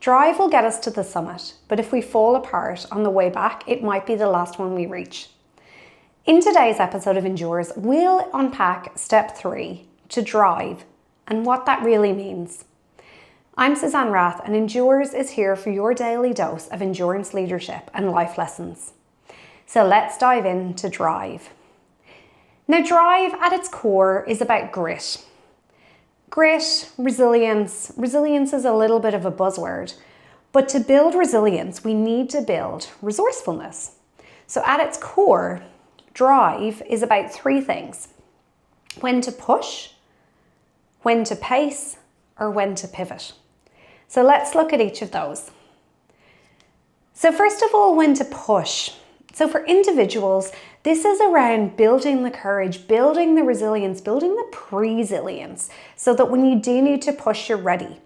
Drive will get us to the summit, but if we fall apart on the way back, it might be the last one we reach. In today's episode of Endures, we'll unpack step 3, to drive, and what that really means. I'm Suzanne Rath, and Endures is here for your daily dose of endurance leadership and life lessons. So let's dive into drive. Now, drive at its core is about grit. Grit, resilience. Resilience is a little bit of a buzzword, but to build resilience, we need to build resourcefulness. So at its core, drive is about 3 things: when to push, when to pace, or when to pivot. So let's look at each of those. So first of all, when to push. So for individuals, this is around building the courage, building the resilience, building the presilience, so that when you do need to push, you're ready.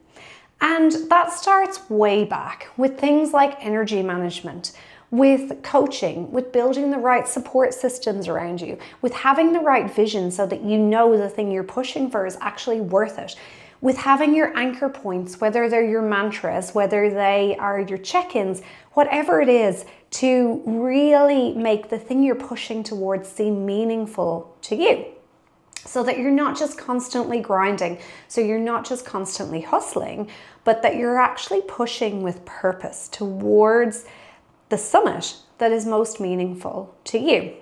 And that starts way back with things like energy management, with coaching, with building the right support systems around you, with having the right vision so that you know the thing you're pushing for is actually worth it, with having your anchor points, whether they're your mantras, whether they are your check-ins, whatever it is, to really make the thing you're pushing towards seem meaningful to you, so that you're not just constantly grinding, so you're not just constantly hustling, but that you're actually pushing with purpose towards the summit that is most meaningful to you.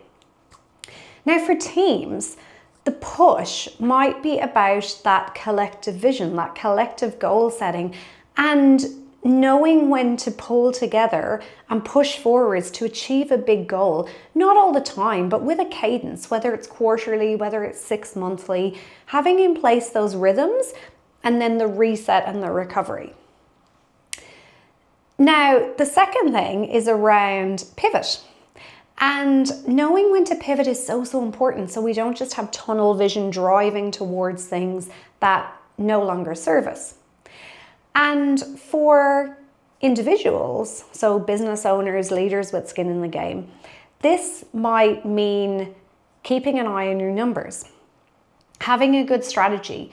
Now, for teams, the push might be about that collective vision, that collective goal setting, and knowing when to pull together and push forwards to achieve a big goal. Not all the time, but with a cadence, whether it's quarterly, whether it's 6 monthly, having in place those rhythms and then the reset and the recovery. Now, the second thing is around pivot. And knowing when to pivot is so important, so we don't just have tunnel vision driving towards things that no longer serve us. And for individuals, so business owners, leaders with skin in the game, this might mean keeping an eye on your numbers, having a good strategy,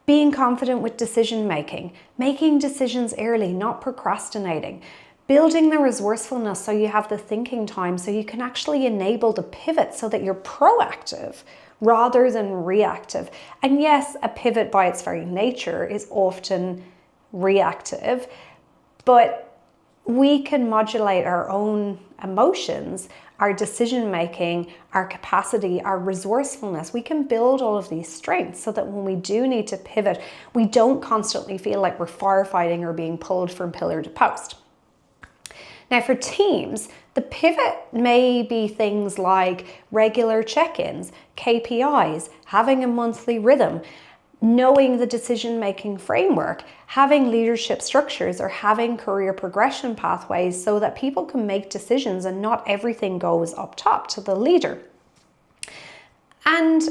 being confident with decision making, making decisions early, not procrastinating, building the resourcefulness so you have the thinking time so you can actually enable the pivot so that you're proactive rather than reactive. And yes, a pivot by its very nature is often reactive, but we can modulate our own emotions, our decision making, our capacity, our resourcefulness. We can build all of these strengths so that when we do need to pivot, we don't constantly feel like we're firefighting or being pulled from pillar to post. Now, for teams, the pivot may be things like regular check-ins, KPIs, having a monthly rhythm, knowing the decision-making framework, having leadership structures, or having career progression pathways so that people can make decisions and not everything goes up top to the leader. And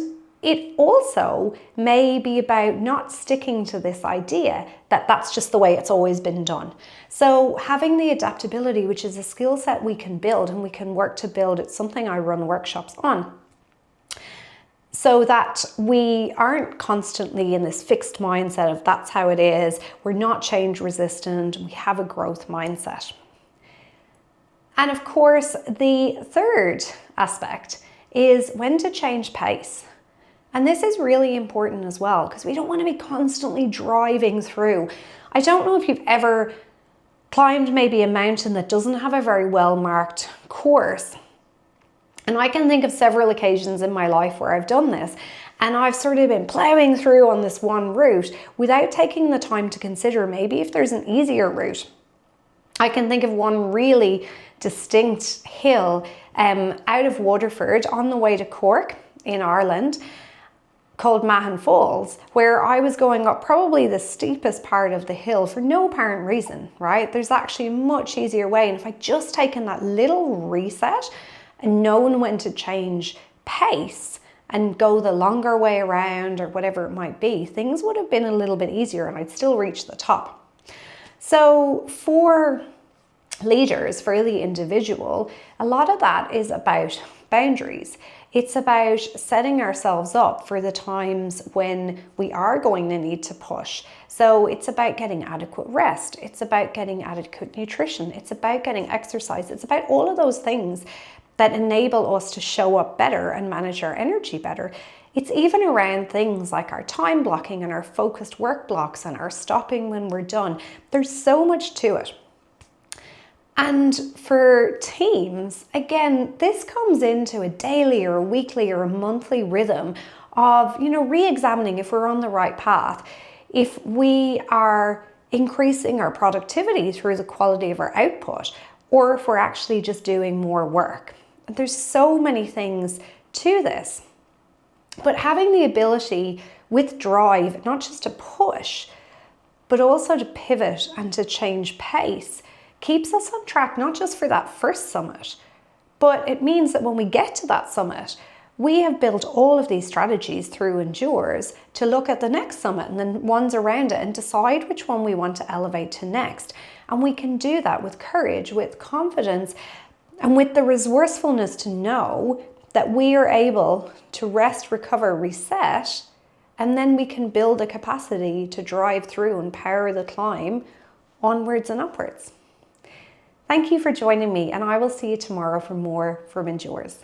it also may be about not sticking to this idea that that's just the way it's always been done. So having the adaptability, which is a skill set we can build and we can work to build, it's something I run workshops on, so that we aren't constantly in this fixed mindset of that's how it is, we're not change resistant, we have a growth mindset. And of course, the third aspect is when to change pace. And this is really important as well, because we don't want to be constantly driving through. I don't know if you've ever climbed maybe a mountain that doesn't have a very well marked course. And I can think of several occasions in my life where I've done this, and I've sort of been plowing through on this one route without taking the time to consider maybe if there's an easier route. I can think of one really distinct hill out of Waterford on the way to Cork in Ireland, called Mahon Falls, where I was going up probably the steepest part of the hill for no apparent reason, right? There's actually a much easier way. And if I'd just taken that little reset and known when to change pace and go the longer way around or whatever it might be, things would have been a little bit easier and I'd still reach the top. So for leaders, for the individual, a lot of that is about boundaries. It's about setting ourselves up for the times when we are going to need to push. So it's about getting adequate rest. It's about getting adequate nutrition. It's about getting exercise. It's about all of those things that enable us to show up better and manage our energy better. It's even around things like our time blocking and our focused work blocks and our stopping when we're done. There's so much to it. And for teams, again, this comes into a daily or a weekly or a monthly rhythm of, re-examining if we're on the right path, if we are increasing our productivity through the quality of our output, or if we're actually just doing more work. There's so many things to this, but having the ability with drive, not just to push, but also to pivot and to change pace, keeps us on track, not just for that first summit, but it means that when we get to that summit, we have built all of these strategies through Endures to look at the next summit and then ones around it and decide which one we want to elevate to next. And we can do that with courage, with confidence, and with the resourcefulness to know that we are able to rest, recover, reset, and then we can build a capacity to drive through and power the climb onwards and upwards. Thank you for joining me, and I will see you tomorrow for more from Endures.